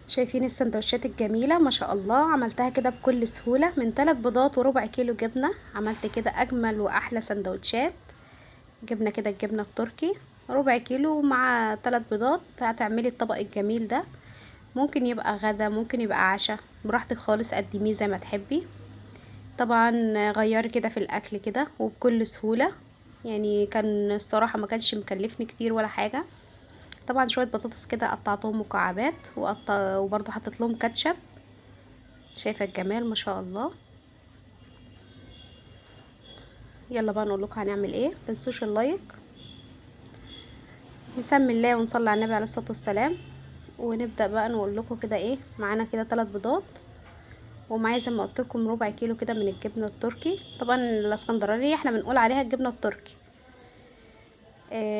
شايفين السندوتشات الجميلة ما شاء الله، عملتها كده بكل سهولة من 3 بيضات وربع كيلو جبنة. عملت كده اجمل واحلى سندوتشات. جبنة كده الجبنة التركي ربع كيلو مع 3 بيضات، هتعملي الطبق الجميل ده. ممكن يبقى غدا، ممكن يبقى عشاء، براحتك خالص، قدميه زي ما تحبي. طبعا غيري كده في الاكل كده وبكل سهولة. يعني كان الصراحة ما كانش مكلفني كتير ولا حاجة. طبعا شوية بطاطس كده قطعتهم مكعبات وبرضو حطيت لهم كاتشب. شايفة الجمال ما شاء الله. يلا بقى نقول لكم هنعمل ايه. متنسوش اللايك، نسمي الله ونصلي على النبي عليه الصلاة والسلام. ونبدأ بقى نقول لكم كده ايه معانا. كده 3 بيضات، ومعايا زي ما قلت لكم ربع كيلو كده من الجبنة التركي. طبعا الاسكندرانية احنا بنقول عليها الجبنة التركي.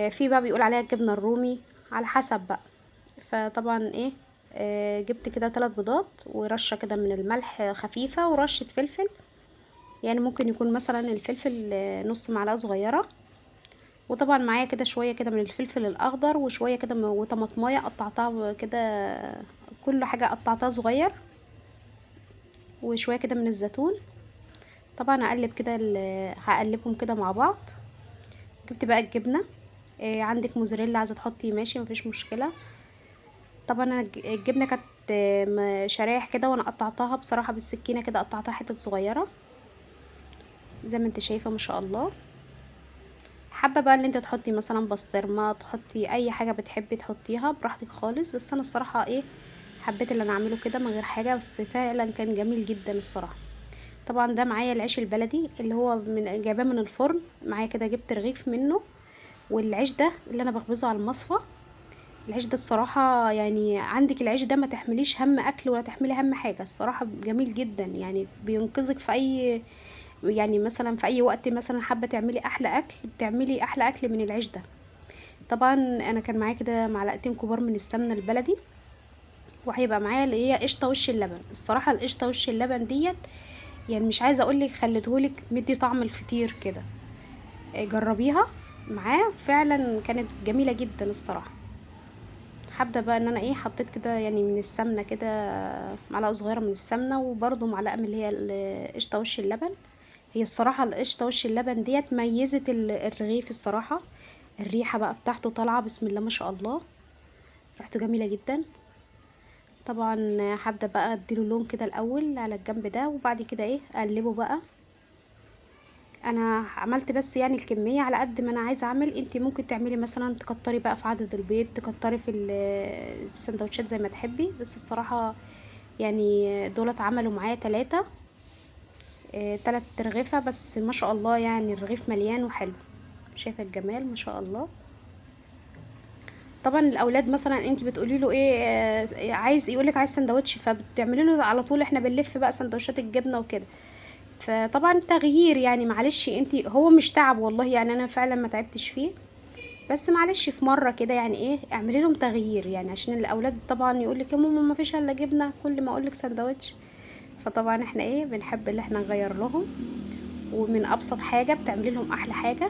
في بقى بيقول عليها الجبنة الرومي، على حسب بقى. فطبعا ايه، جبت كده 3 بيضات ورشة كده من الملح خفيفة ورشة فلفل. يعني ممكن يكون مثلا الفلفل نص معلقة صغيرة. وطبعا معايا كده شوية كده من الفلفل الاخضر، وشوية كده وطماطمايه قطعتها كده، كل حاجة قطعتها صغير. وشوية كده من الزيتون. طبعا هقلب كده هقلبهم كده مع بعض. جبت بقى الجبنة. عندك موزاريلا عايزة تحطي ماشي مفيش مشكلة. طبعا انا الجبنة كانت شرايح كده، وانا قطعتها بصراحة بالسكينة كده، قطعتها حتت صغيرة زي ما انت شايفة ما شاء الله. حابه بقى اللي انت تحطي مثلا بسطرمه، تحطي اي حاجه بتحبي تحطيها براحتك خالص. بس انا الصراحه ايه، حبيت اللي انا اعمله كده من غير حاجه، بس فعلا كان جميل جدا الصراحه. طبعا ده معايا العيش البلدي اللي هو جايباه من الفرن. معايا كده جبت رغيف منه. والعيش ده اللي انا بخبزه على المصفى. العيش ده الصراحه يعني عندك العيش ده ما تحمليش هم اكل ولا تحملي هم حاجه. الصراحه جميل جدا، يعني بينقذك في اي، يعني مثلا في اي وقت مثلا حابه تعملي احلى اكل، بتعملي احلى اكل من العيش ده. طبعا انا كان معايا كده معلقتين كبار من السمنه البلدي. وهيبقى معايا اللي هي قشطه وش اللبن. الصراحه القشطه وش اللبن ديت يعني مش عايزه اقولك خليتهولك مدي طعم الفطير كده. جربيها معاه، فعلا كانت جميله جدا الصراحه. هبدا بقى ان انا ايه، حطيت كده يعني من السمنه كده معلقه صغيره من السمنه، وبرده معلقه من اللي هي القشطه وش اللبن. هي الصراحه القشطه وش اللبن ديت ميزت الرغيف الصراحه. الريحه بقى بتاعته طالعه بسم الله ما شاء الله، ريحته جميله جدا. طبعا هبدا بقى اديله لون كده الاول على الجنب ده، وبعد كده ايه اقلبه بقى. انا عملت بس يعني الكميه على قد ما انا عايزه اعمل. انتي ممكن تعملي مثلا تكتري بقى في عدد البيض، تكتري في السندوتشات زي ما تحبي. بس الصراحه يعني دولت عملوا معايا 3، 3 رغيفه بس ما شاء الله. يعني الرغيف مليان وحلو. شايفه الجمال ما شاء الله. طبعا الاولاد مثلا انت بتقولي له ايه، عايز يقولك عايز سندوتش، فبتعملي له على طول. احنا بنلف بقى سندوتشات الجبنه وكده. فطبعا تغيير يعني معلش، انت هو مش تعب والله، يعني انا فعلا ما تعبتش فيه. بس معلش في مره كده يعني ايه اعملي لهم تغيير، يعني عشان الاولاد طبعا يقولك يا ماما ما فيش الا جبنه كل ما اقولك سندوتش. فطبعا احنا ايه بنحب اللي احنا نغير لهم. ومن ابسط حاجه بتعملي لهم احلى حاجه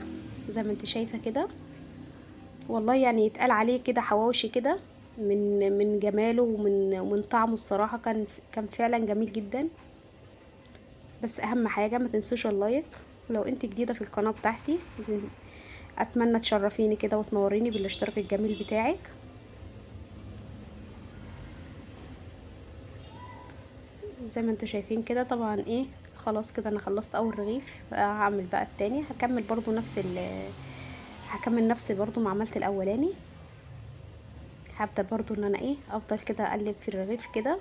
زي ما انت شايفه كده. والله يعني يتقال عليه كده حواوشي كده، من جماله ومن طعمه الصراحة كان فعلا جميل جدا. بس اهم حاجة ما تنسوش اللايك. ولو انت جديدة في القناة بتاعتي اتمنى تشرفيني كده وتنوريني بالاشتراك الجميل بتاعك. زي ما انتوا شايفين كده طبعا ايه. خلاص كده انا خلصت اول رغيف، هعمل بقى التاني. هكمل برضو هكمل نفس برضو ما عملت الاولاني. هبدأ برضو ان انا ايه افضل كده اقلب في الرغيف كده.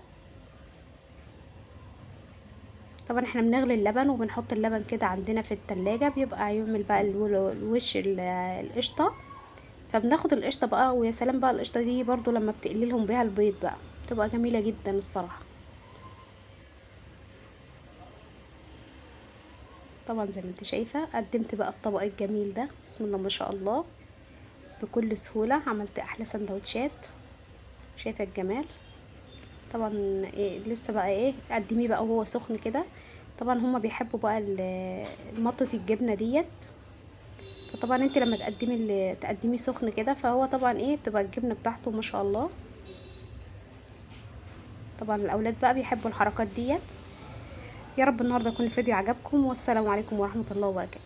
طبعا احنا بنغلي اللبن وبنحط اللبن كده عندنا في التلاجة، بيبقى يعمل بقى الوش القشطة. فبناخد القشطة بقى، ويا سلام بقى القشطة دي برضو لما بتقلي لهم بيها البيض بقى بتبقى جميلة جدا الصراحة. طبعا زي ما انت شايفة قدمت بقى الطبق الجميل ده بسم الله ما شاء الله. بكل سهولة عملت احلى سندوتشات. شايفة الجمال. طبعا إيه لسه بقى ايه قدميه بقى وهو سخن كده. طبعا هما بيحبوا بقى مطة الجبنة ديت. فطبعا انت لما تقدمي سخن كده، فهو طبعا ايه بتبقى الجبنه بتاعته ما شاء الله. طبعا الاولاد بقى بيحبوا الحركات ديت. يا رب النهارده يكون الفيديو عجبكم، والسلام عليكم ورحمة الله وبركاته.